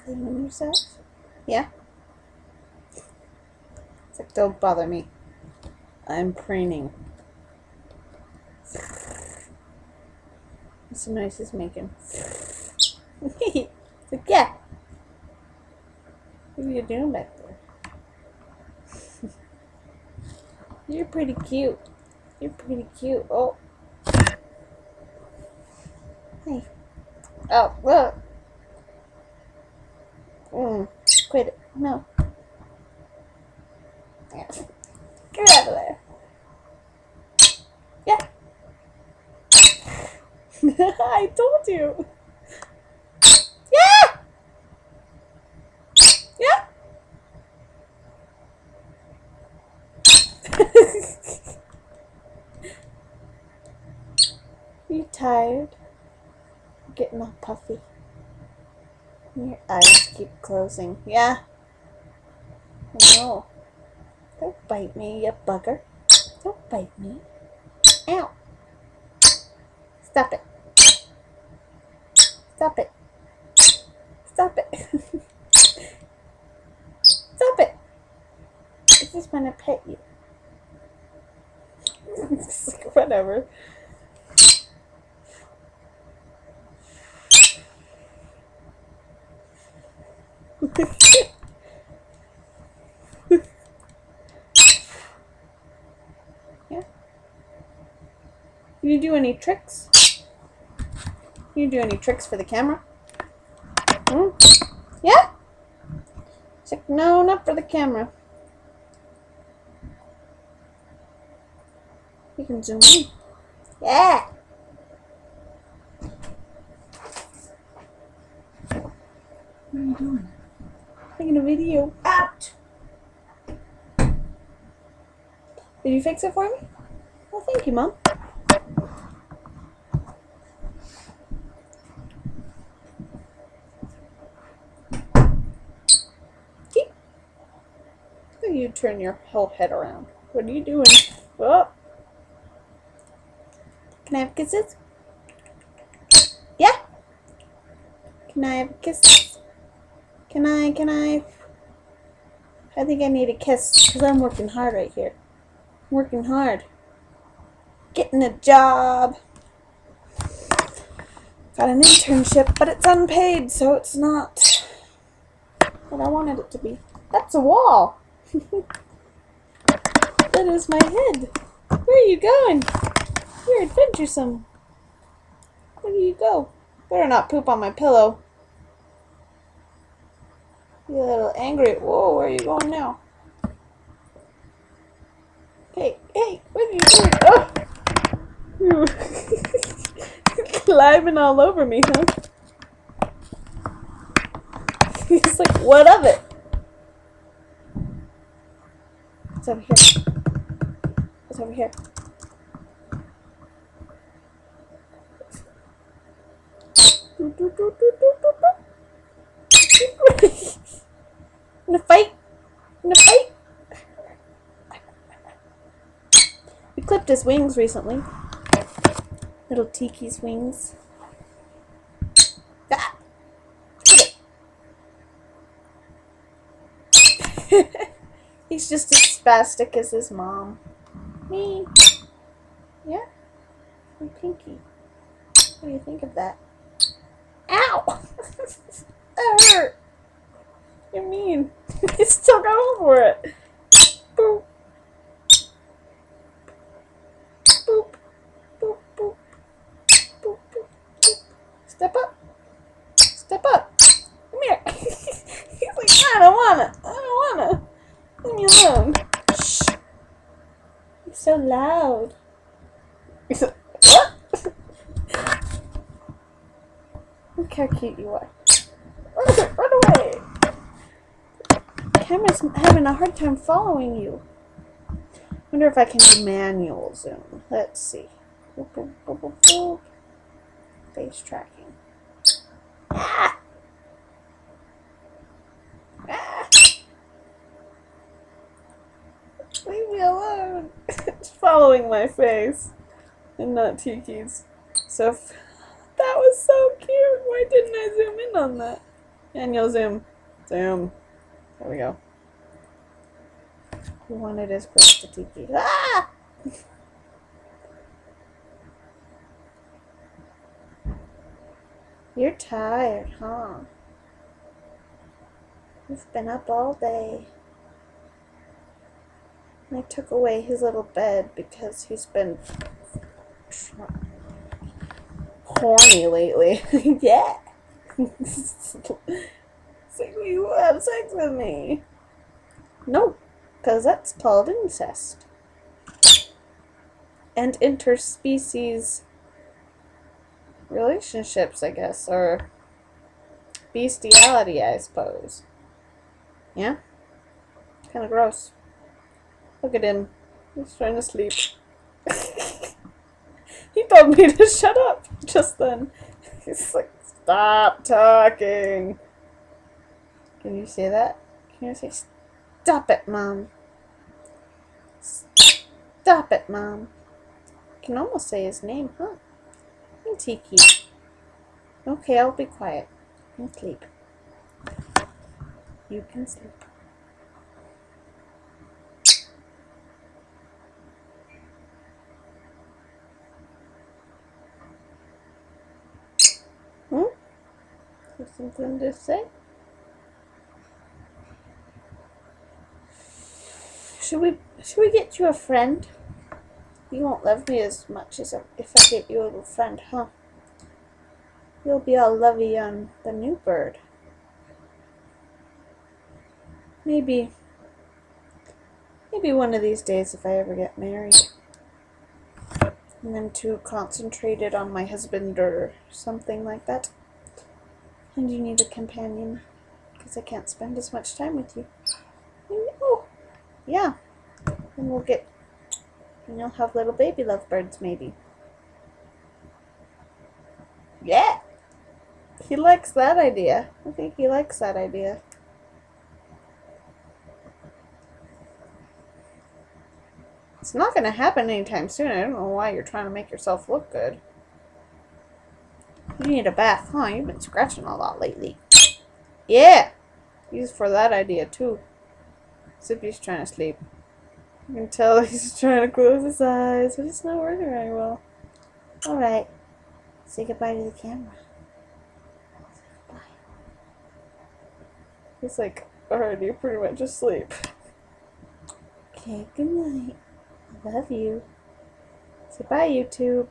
Cleaning yourself? Yeah? It's like, don't bother me. I'm preening. What's the noise he's making? It's like, yeah. What are you doing back there? You're pretty cute. You're pretty cute. Oh. Hey. Oh, look. Quit it. No. Get out of there. Yeah. I told you. Yeah. Yeah. You tired? You're getting all puffy. Your eyes keep closing. Yeah. I know. Don't bite me, you bugger. Don't bite me. Ow. Stop it. Stop it. Stop it. Stop it. I just want to pet you. It's like, whatever. Yeah. You do any tricks? You do any tricks for the camera? Yeah? It's like, no, not for the camera. You can zoom in. Yeah. What are you doing? Making a video. Out. Did you fix it for me? Well, thank you, Mom. Keep. You turn your whole head around. What are you doing? Oh. Can I have kisses? Yeah? Can I have kisses? Can I? I think I need a kiss because I'm working hard right here. I'm working hard. Getting a job. Got an internship, but it's unpaid, so it's not what I wanted it to be. That's a wall. That is my head. Where are you going? You're adventuresome. Where do you go? Better not poop on my pillow. You're a little angry. Whoa, where are you going now? Hey, what are you doing? Oh! You're climbing all over me, huh? He's like, what of it? It's over here. It's over here. In a fight? In a fight? We clipped his wings recently. Little Tiki's wings. Ah! Get it. He's just as spastic as his mom. Me. Yeah? I'm Pinky. What do you think of that? Ow! That hurt. You're mean. You still going for it. Boop. Boop. Boop, boop. Boop, boop, boop. Step up. Step up. Come here. He's like, I don't wanna. I don't wanna. Leave me alone. Shh. You're so loud. He's like, what? Look how cute you are. Run away. The camera's having a hard time following you. Wonder if I can do manual zoom. Let's see. Boop, boop, boop, boop, boop. Face tracking. Ah! Ah! Leave me alone. It's following my face and not Tiki's. So that was so cute. Why didn't I zoom in on that? And you'll zoom. Zoom. There we go. We want it as close to Tiki. Ah! You're tired, huh? You've been up all day. I took away his little bed because he's been horny lately. Yeah. It's like, you have sex with me. No, because that's called incest. And interspecies relationships, I guess, or bestiality, I suppose. Yeah? Kind of gross. Look at him. He's trying to sleep. He told me to shut up just then. He's like, stop talking. Can you say that? Can you say, stop it, Mom? Stop it, Mom. I can almost say his name, huh? I'm Tiki. Okay, I'll be quiet. You can sleep. You can sleep. Have something to say? Should we get you a friend? You won't love me as much as if I get you a little friend, huh? You'll be all lovey on the new bird. Maybe one of these days if I ever get married. And I'm too concentrated on my husband or something like that. And you need a companion because I can't spend as much time with you. Oh, yeah. And you'll have little baby lovebirds maybe. Yeah. He likes that idea. I think he likes that idea. It's not going to happen anytime soon. I don't know why you're trying to make yourself look good. You need a bath, huh? You've been scratching a lot lately. Yeah! He's for that idea, too. Zippy's trying to sleep. You can tell he's trying to close his eyes, but it's not working very well. Alright. Say goodbye to the camera. Say goodbye. He's like already pretty much asleep. Okay, good night. I love you. Say bye, YouTube.